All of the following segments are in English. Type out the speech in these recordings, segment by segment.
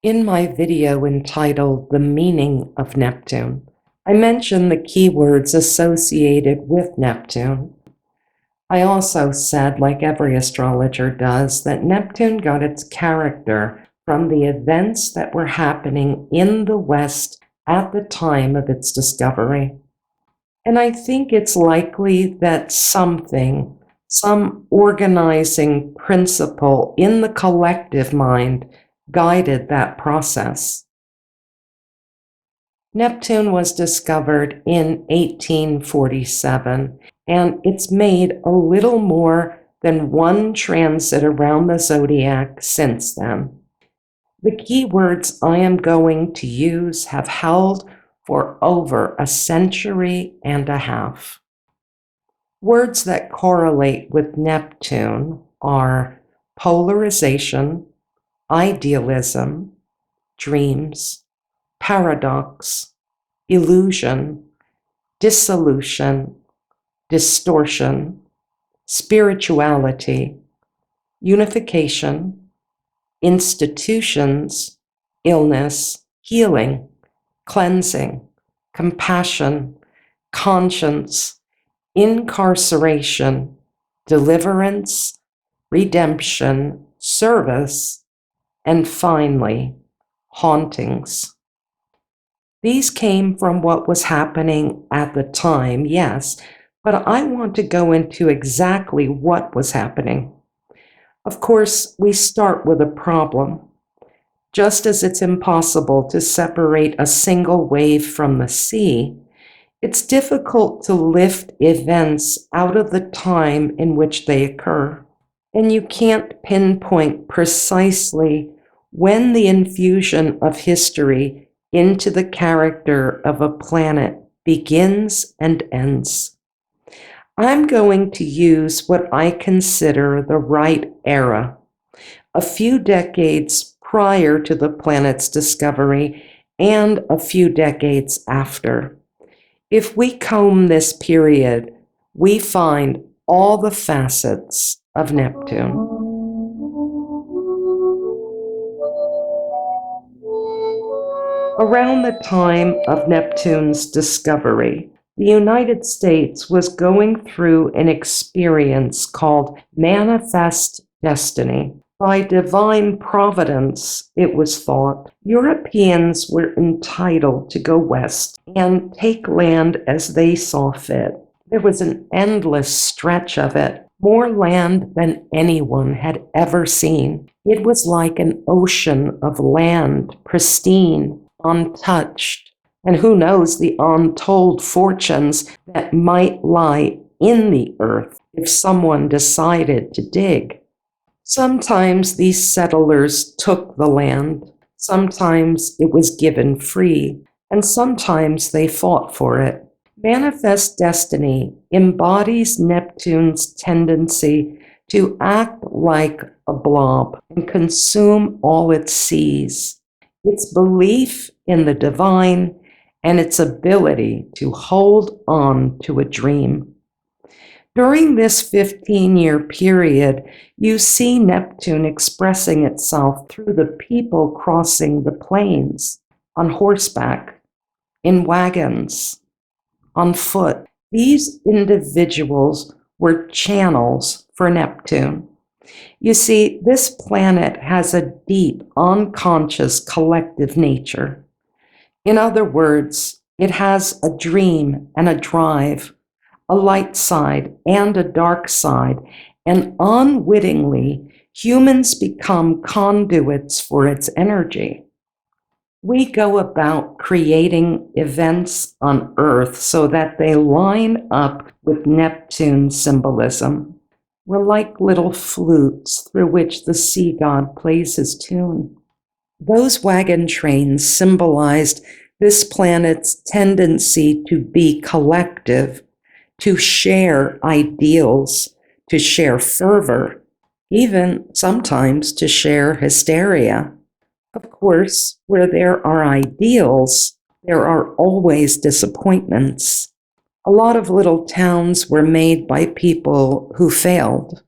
In my video entitled The Meaning of Neptune, I mentioned the keywords associated with Neptune. I also said, like every astrologer does, that Neptune got its character from the events that were happening in the West at the time of its discovery. And I think it's likely that some organizing principle in the collective mind guided that process. Neptune was discovered in 1847, and it's made a little more than one transit around the zodiac since then. The keywords I am going to use have held for over a century and a half. Words that correlate with Neptune are polarization, idealism, dreams, paradox, illusion, dissolution, distortion, spirituality, unification, institutions, illness, healing, cleansing, compassion, conscience, incarceration, deliverance, redemption, service, and finally, hauntings. These came from what was happening at the time, yes, but I want to go into exactly what was happening. Of course, we start with a problem. Just as it's impossible to separate a single wave from the sea, it's difficult to lift events out of the time in which they occur. And you can't pinpoint precisely when the infusion of history into the character of a planet begins and ends. I'm going to use what I consider the right era, a few decades prior to the planet's discovery and a few decades after. If we comb this period, we find all the facets of Neptune. Around the time of Neptune's discovery, the United States was going through an experience called manifest destiny. By divine providence, it was thought, Europeans were entitled to go west and take land as they saw fit. There was an endless stretch of it, more land than anyone had ever seen. It was like an ocean of land, pristine, untouched, and who knows the untold fortunes that might lie in the earth if someone decided to dig. Sometimes these settlers took the land, sometimes it was given free, and sometimes they fought for it. Manifest destiny embodies Neptune's tendency to act like a blob and consume all it sees. Its belief in the divine and its ability to hold on to a dream. During this 15-year period, you see Neptune expressing itself through the people crossing the plains, on horseback, in wagons, on foot. These individuals were channels for Neptune. You see, this planet has a deep, unconscious, collective nature. In other words, it has a dream and a drive, a light side and a dark side, and unwittingly, humans become conduits for its energy. We go about creating events on Earth so that they line up with Neptune symbolism. were like little flutes through which the sea god plays his tune. Those wagon trains symbolized this planet's tendency to be collective, to share ideals, to share fervor, even sometimes to share hysteria. Of course, where there are ideals, there are always disappointments. A lot of little towns were made by people who failed.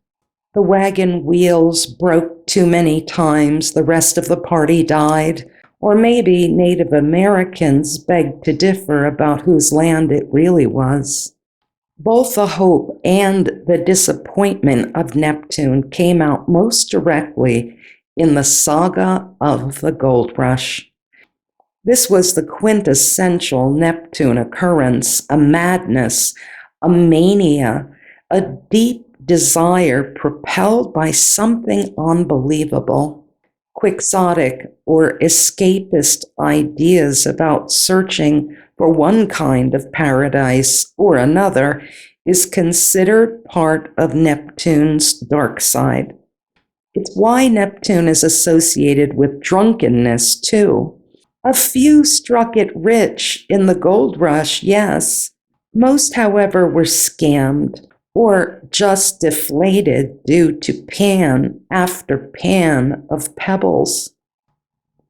The wagon wheels broke too many times, the rest of the party died, or maybe Native Americans begged to differ about whose land it really was. Both the hope and the disappointment of Neptune came out most directly in the saga of the gold rush. This was the quintessential Neptune occurrence, a madness, a mania, a deep desire propelled by something unbelievable. Quixotic or escapist ideas about searching for one kind of paradise or another is considered part of Neptune's dark side. It's why Neptune is associated with drunkenness, too. A few struck it rich in the gold rush, yes. Most, however, were scammed or just deflated due to pan after pan of pebbles.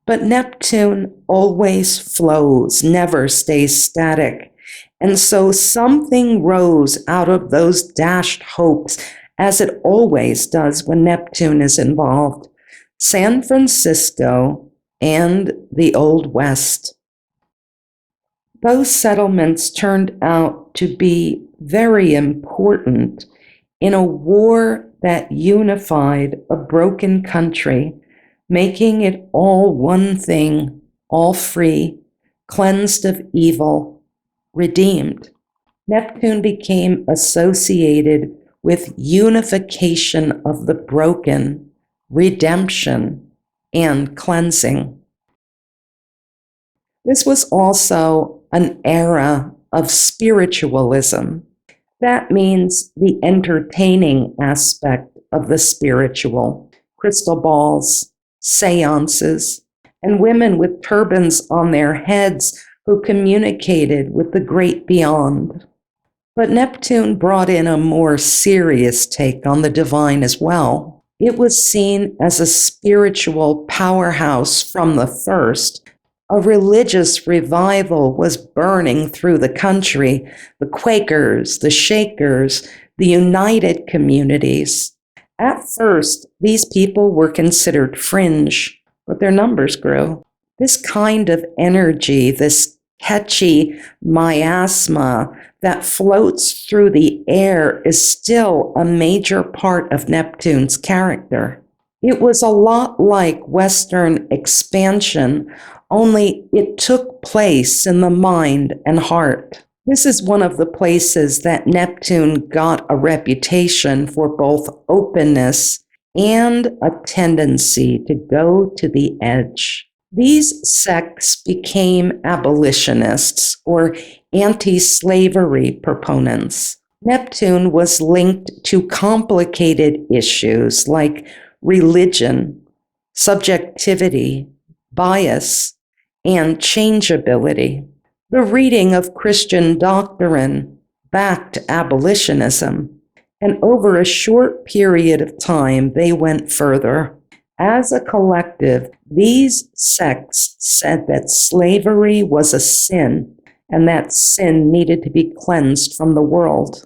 But Neptune always flows, never stays static. And so something rose out of those dashed hopes, as it always does when Neptune is involved. San Francisco and the Old West. Those settlements turned out to be very important in a war that unified a broken country, making it all one thing, all free, cleansed of evil, redeemed. Neptune became associated with unification of the broken, redemption, and cleansing. This was also an era of spiritualism. That means the entertaining aspect of the spiritual, crystal balls, seances, and women with turbans on their heads who communicated with the great beyond. But Neptune brought in a more serious take on the divine as well. It was seen as a spiritual powerhouse from the first. A religious revival was burning through the country, the Quakers, the Shakers, the United Communities. At first, these people were considered fringe, but their numbers grew. This kind of energy, this catchy miasma that floats through the air, is still a major part of Neptune's character. It was a lot like Western expansion, only it took place in the mind and heart. This is one of the places that Neptune got a reputation for both openness and a tendency to go to the edge. These sects became abolitionists or anti-slavery proponents. Neptune was linked to complicated issues like religion, subjectivity, bias, and changeability. The reading of Christian doctrine backed abolitionism, and over a short period of time, they went further. As a collective, these sects said that slavery was a sin, and that sin needed to be cleansed from the world.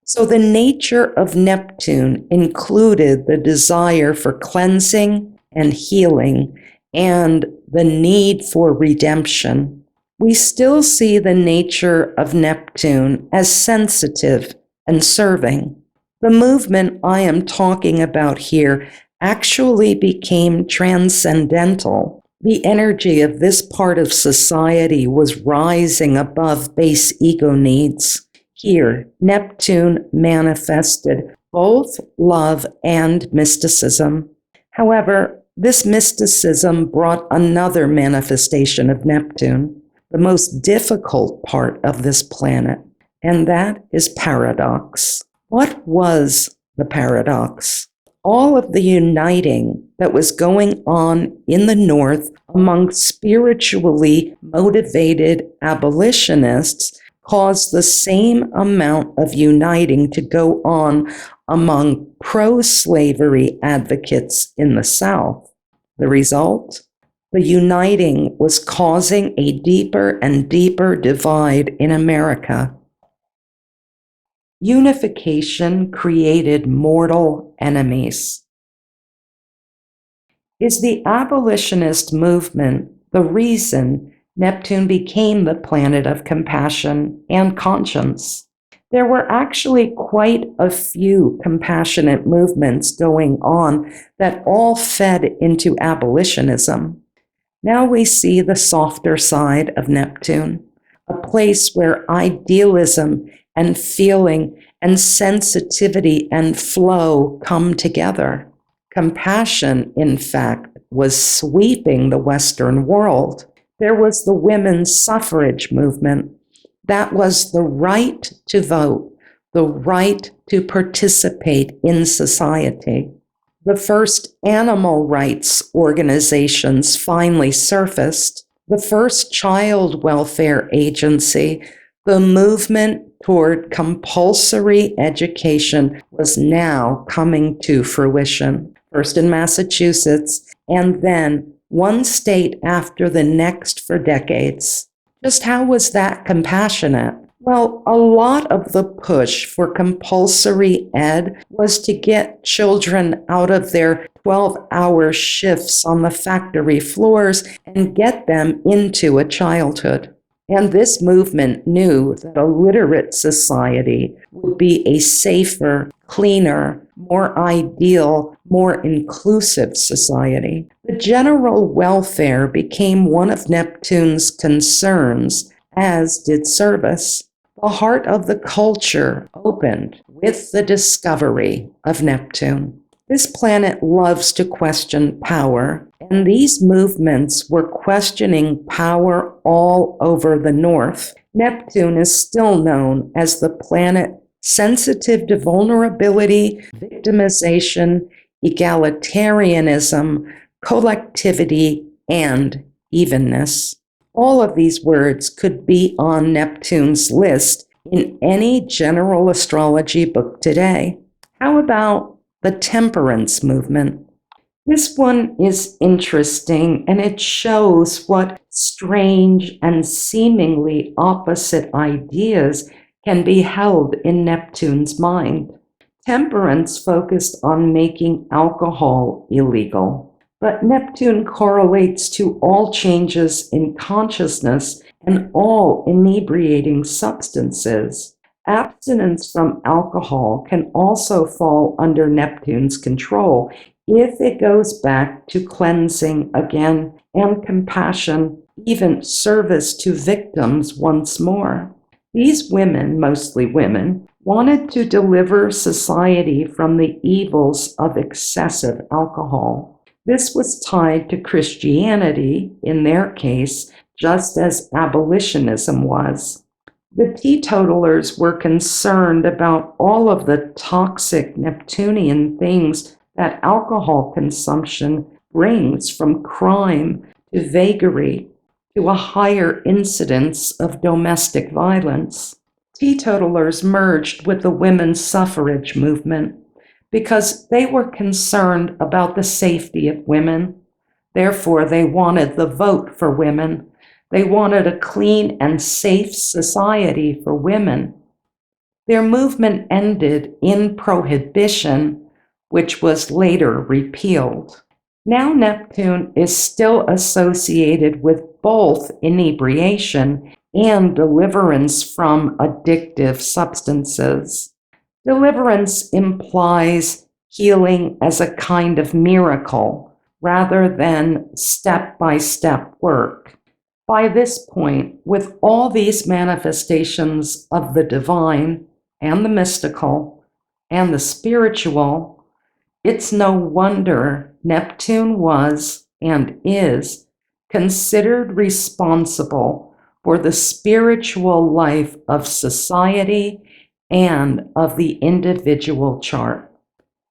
So the nature of Neptune included the desire for cleansing and healing and the need for redemption. We still see the nature of Neptune as sensitive and serving. The movement I am talking about here actually became transcendental. The energy of this part of society was rising above base ego needs. Here, Neptune manifested both love and mysticism. However, this mysticism brought another manifestation of Neptune, the most difficult part of this planet, and that is paradox. What was the paradox. All of the uniting that was going on in the North among spiritually motivated abolitionists caused the same amount of uniting to go on among pro-slavery advocates in the South. The result? The uniting was causing a deeper and deeper divide in America. Unification created mortal enemies. Is the abolitionist movement the reason Neptune became the planet of compassion and conscience? There were actually quite a few compassionate movements going on that all fed into abolitionism. Now we see the softer side of Neptune, a place where idealism and feeling and sensitivity and flow come together. Compassion, in fact, was sweeping the Western world. There was the women's suffrage movement. That was the right to vote, the right to participate in society. The first animal rights organizations finally surfaced. The first child welfare agency, the movement toward compulsory education, was now coming to fruition, first in Massachusetts, and then one state after the next for decades. Just how was that compassionate? Well, a lot of the push for compulsory ed was to get children out of their 12-hour shifts on the factory floors and get them into a childhood. And this movement knew that a literate society would be a safer, cleaner, more ideal, more inclusive society. The general welfare became one of Neptune's concerns, as did service. The heart of the culture opened with the discovery of Neptune. This planet loves to question power, and these movements were questioning power all over the North. Neptune is still known as the planet sensitive to vulnerability, victimization, egalitarianism, collectivity, and evenness. All of these words could be on Neptune's list in any general astrology book today. How about the Temperance movement? This one is interesting, and it shows what strange and seemingly opposite ideas can be held in Neptune's mind. Temperance focused on making alcohol illegal, but Neptune correlates to all changes in consciousness and all inebriating substances. Abstinence from alcohol can also fall under Neptune's control if it goes back to cleansing again and compassion, even service to victims once more. These women, mostly women, wanted to deliver society from the evils of excessive alcohol. This was tied to Christianity, in their case, just as abolitionism was. The teetotalers were concerned about all of the toxic Neptunian things that alcohol consumption brings, from crime to vagary to a higher incidence of domestic violence. Teetotalers merged with the women's suffrage movement because they were concerned about the safety of women. Therefore, they wanted the vote for women. They wanted a clean and safe society for women. Their movement ended in prohibition, which was later repealed. Now Neptune is still associated with both inebriation and deliverance from addictive substances. Deliverance implies healing as a kind of miracle rather than step-by-step work. By this point, with all these manifestations of the divine and the mystical and the spiritual, it's no wonder Neptune was and is considered responsible for the spiritual life of society and of the individual chart.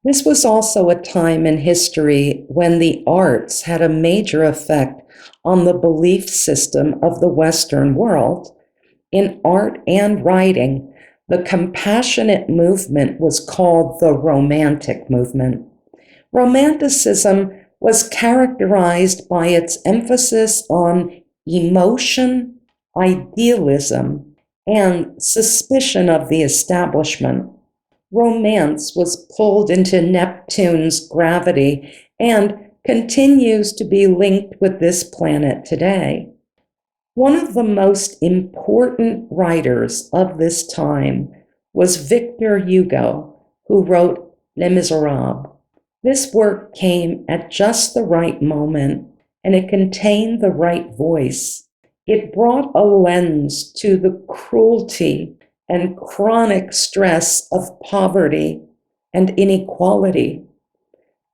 This was also a time in history when the arts had a major effect on the belief system of the Western world. In art and writing, the compassionate movement was called the Romantic movement. Romanticism was characterized by its emphasis on emotion, idealism, and suspicion of the establishment. Romance was pulled into Neptune's gravity and continues to be linked with this planet today. One of the most important writers of this time was Victor Hugo, who wrote Les Miserables. This work came at just the right moment, and it contained the right voice. It brought a lens to the cruelty and chronic stress of poverty and inequality.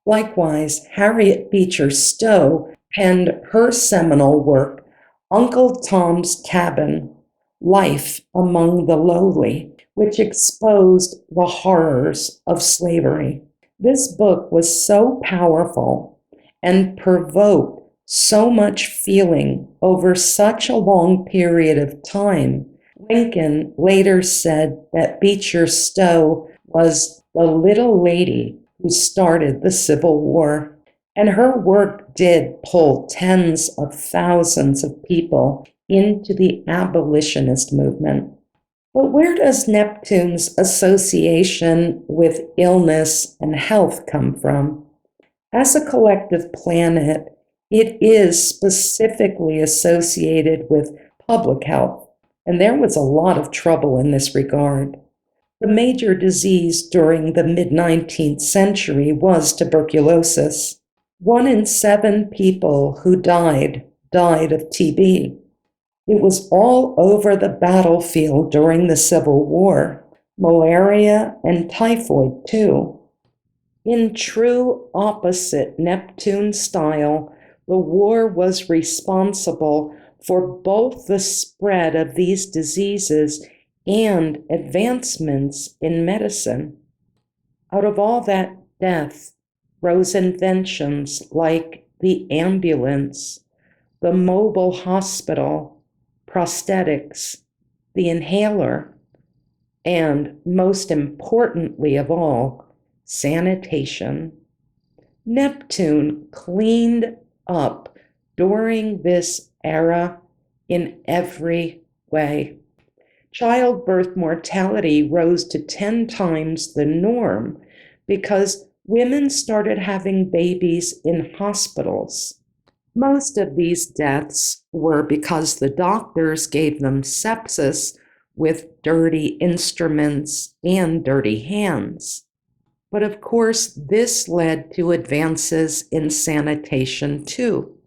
Likewise, Harriet Beecher Stowe penned her seminal work, Uncle Tom's Cabin, Life Among the Lowly, which exposed the horrors of slavery. This book was so powerful and provoked so much feeling over such a long period of time. Lincoln later said that Beecher Stowe was the little lady who started the Civil War. And her work did pull tens of thousands of people into the abolitionist movement. But where does Neptune's association with illness and health come from? As a collective planet, it is specifically associated with public health, and there was a lot of trouble in this regard. The major disease during the mid-19th century was tuberculosis. 1 in 7 people who died of TB. It was all over the battlefield during the Civil War, malaria and typhoid too. In true opposite Neptune style, the war was responsible for both the spread of these diseases and advancements in medicine. Out of all that death rose inventions like the ambulance, the mobile hospital, prosthetics, the inhaler, and most importantly of all, sanitation. Neptune cleaned up during this era in every way. Childbirth mortality rose to 10 times the norm because women started having babies in hospitals. Most of these deaths were because the doctors gave them sepsis with dirty instruments and dirty hands. But of course, this led to advances in sanitation too.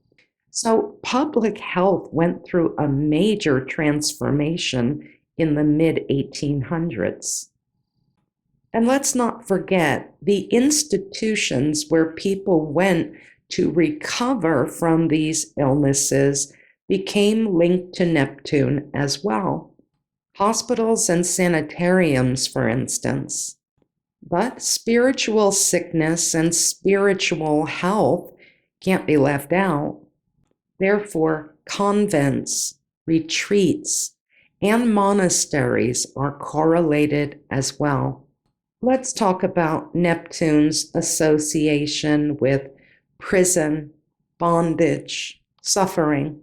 So public health went through a major transformation in the mid-1800s. And let's not forget the institutions where people went to recover from these illnesses became linked to Neptune as well. Hospitals and sanitariums, for instance. But spiritual sickness and spiritual health can't be left out. Therefore, convents, retreats, and monasteries are correlated as well. Let's talk about Neptune's association with prison, bondage, suffering.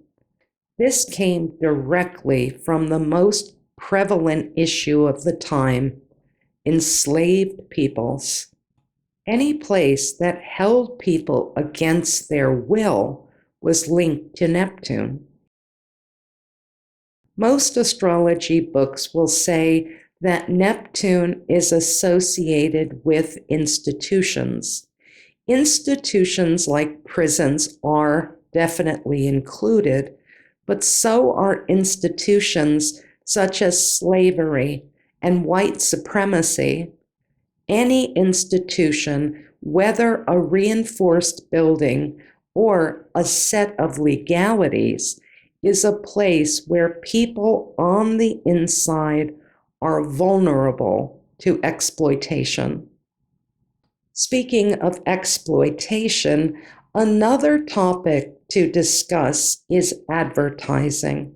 This came directly from the most prevalent issue of the time, enslaved peoples. Any place that held people against their will was linked to Neptune. Most astrology books will say that Neptune is associated with institutions. Institutions like prisons are definitely included, but so are institutions such as slavery and white supremacy. Any institution, whether a reinforced building or a set of legalities, is a place where people on the inside are vulnerable to exploitation. Speaking of exploitation, another topic to discuss is advertising.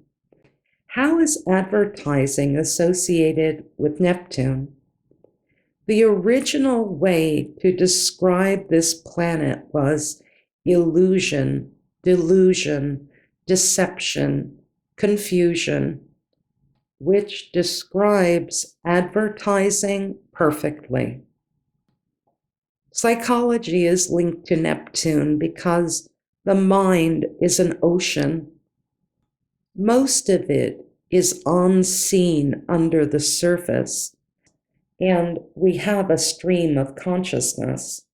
How is advertising associated with Neptune? The original way to describe this planet was illusion, delusion, deception, confusion, which describes advertising perfectly. Psychology is linked to Neptune because the mind is an ocean. Most of it is unseen under the surface, and we have a stream of consciousness.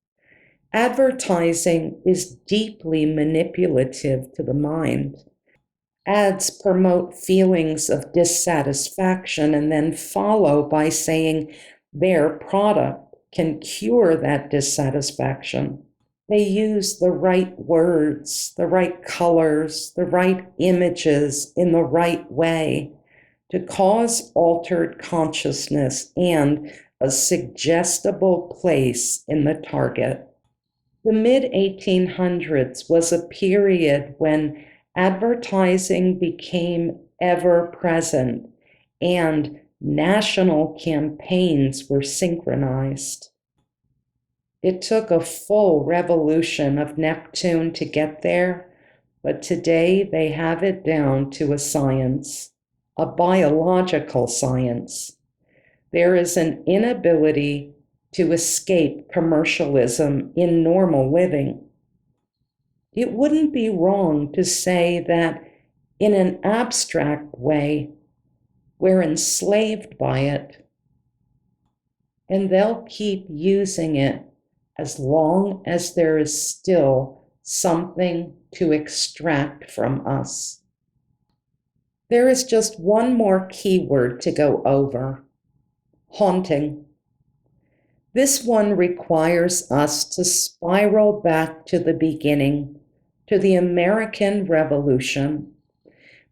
Advertising is deeply manipulative to the mind. Ads promote feelings of dissatisfaction and then follow by saying their product can cure that dissatisfaction. They use the right words, the right colors, the right images in the right way to cause altered consciousness and a suggestible place in the target. The mid-1800s was a period when advertising became ever-present and national campaigns were synchronized. It took a full revolution of Neptune to get there, but today they have it down to a science, a biological science. There is an inability to escape commercialism in normal living. It wouldn't be wrong to say that in an abstract way, we're enslaved by it, and they'll keep using it as long as there is still something to extract from us. There is just one more keyword to go over: haunting. This one requires us to spiral back to the beginning, to the American Revolution.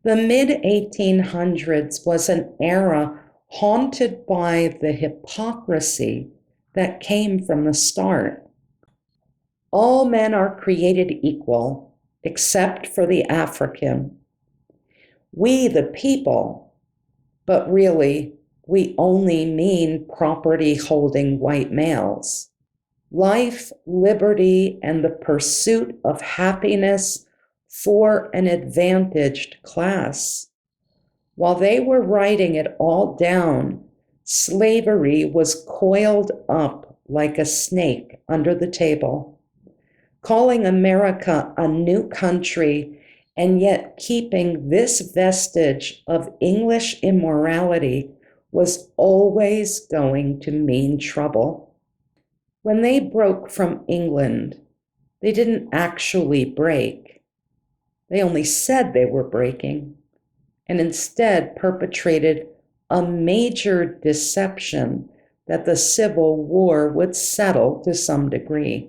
The mid-1800s was an era haunted by the hypocrisy that came from the start. All men are created equal, except for the African. We, the people, but really, we only mean property-holding white males. Life, liberty, and the pursuit of happiness for an advantaged class. While they were writing it all down, slavery was coiled up like a snake under the table, calling America a new country and yet keeping this vestige of English immorality was always going to mean trouble. When they broke from England, they didn't actually break. They only said they were breaking, and instead perpetrated a major deception that the Civil War would settle to some degree.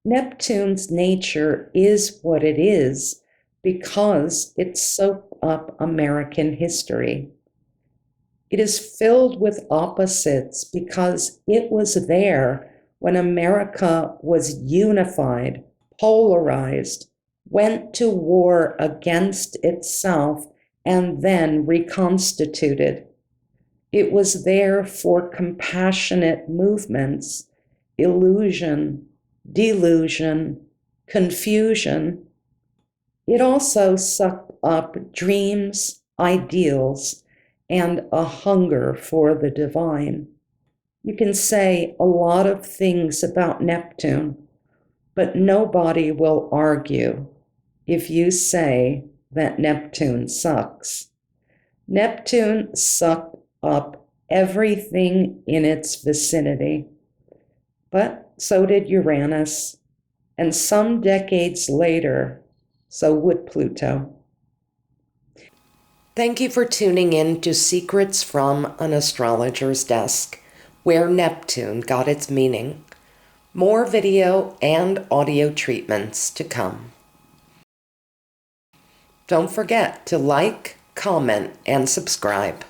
Neptune's nature is what it is because it soaked up American history. It is filled with opposites because it was there when America was unified, polarized, went to war against itself, and then reconstituted. It was there for compassionate movements, illusion, delusion, confusion. It also sucked up dreams, ideals, and a hunger for the divine. You can say a lot of things about Neptune, but nobody will argue if you say that Neptune sucks. Neptune sucked up everything in its vicinity, but so did Uranus, and some decades later, so would Pluto. Thank you for tuning in to Secrets from an Astrologer's Desk, where Neptune got its meaning. More video and audio treatments to come. Don't forget to like, comment, and subscribe.